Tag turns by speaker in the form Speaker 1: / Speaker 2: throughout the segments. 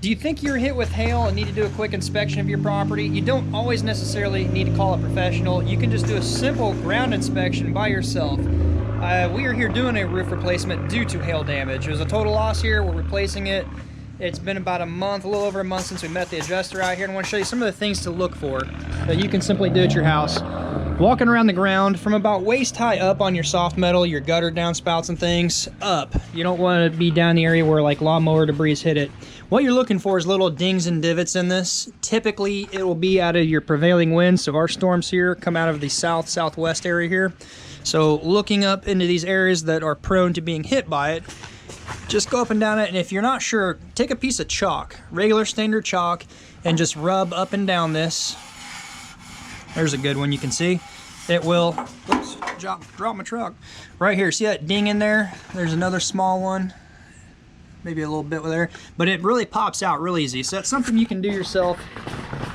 Speaker 1: Do you think you're hit with hail and need to do a quick inspection of your property? You don't always necessarily need to call a professional. You can just do a simple ground inspection by yourself. We are here doing a roof replacement due to hail damage. It was a total loss here. We're replacing it. It's been about a month, a little over a month since we met the adjuster out here, and I want to show you some of the things to look for that you can simply do at your house. Walking around the ground from about waist high up on your soft metal, your gutter downspouts and things, up. You don't want to be down the area where like lawnmower debris hit it. What you're looking for is little dings and divots in this. Typically, it will be out of your prevailing winds. So our storms here come out of the southwest area here. So looking up into these areas that are prone to being hit by it, just go up and down it, and if you're not sure, take a piece of chalk, regular standard chalk, and just rub up and down this. There's a good one you can see. It will, whoops, drop my truck. Right here, see that ding in there? There's another small one, maybe a little bit there, but it really pops out real easy. So that's something you can do yourself,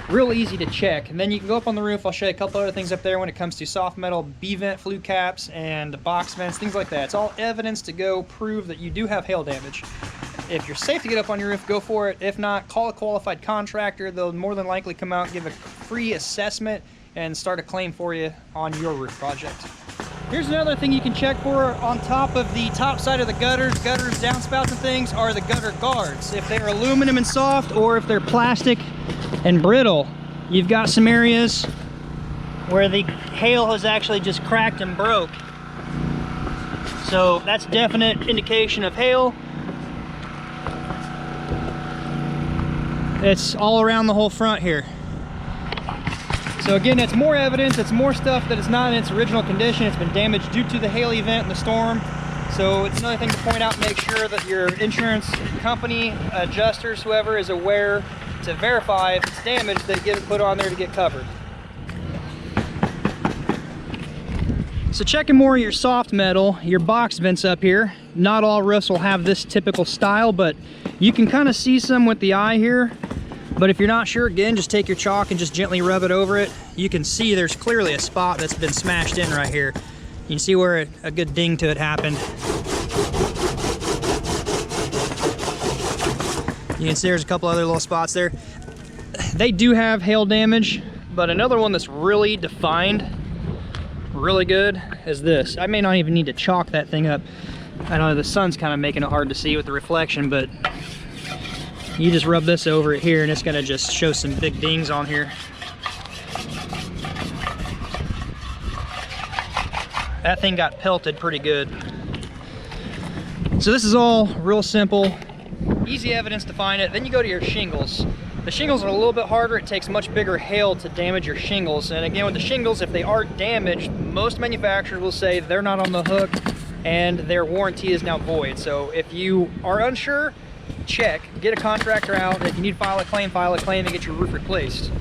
Speaker 1: real easy to check. And then you can go up on the roof. I'll show you a couple other things up there when it comes to soft metal B-vent flue caps and box vents, things like that. It's all evidence to go prove that you do have hail damage. If you're safe to get up on your roof, go for it. If not, call a qualified contractor. They'll more than likely come out and give a free assessment and start a claim for you on your roof project. Here's another thing you can check for on top of the top side of the gutters, downspouts and things, are the gutter guards. If they're aluminum and soft, or if they're plastic and brittle. You've got some areas where the hail has actually just cracked and broke. So that's definite indication of hail. It's all around the whole front here. So again, it's more evidence, it's more stuff that is not in its original condition. It's been damaged due to the hail event and the storm. So it's another thing to point out, make sure that your insurance company, adjusters, whoever is aware to verify if it's damaged, they get it put on there to get covered. So checking more of your soft metal, your box vents up here. Not all roofs will have this typical style, but you can kind of see some with the eye here. But if you're not sure, again, just take your chalk and just gently rub it over it. You can see there's clearly a spot that's been smashed in right here. You can see where a good ding to it happened. You can see there's a couple other little spots there. They do have hail damage, but another one that's really defined, really good, is this. I may not even need to chalk that thing up. I know the sun's kind of making it hard to see with the reflection, but you just rub this over it here and it's gonna just show some big dings on here. That thing got pelted pretty good. So this is all real simple, easy evidence to find it. Then you go to your shingles. The shingles are a little bit harder. It takes much bigger hail to damage your shingles. And again, with the shingles, if they are damaged, most manufacturers will say they're not on the hook and their warranty is now void. So if you are unsure, check, get a contractor out. If you need to file a claim and get your roof replaced.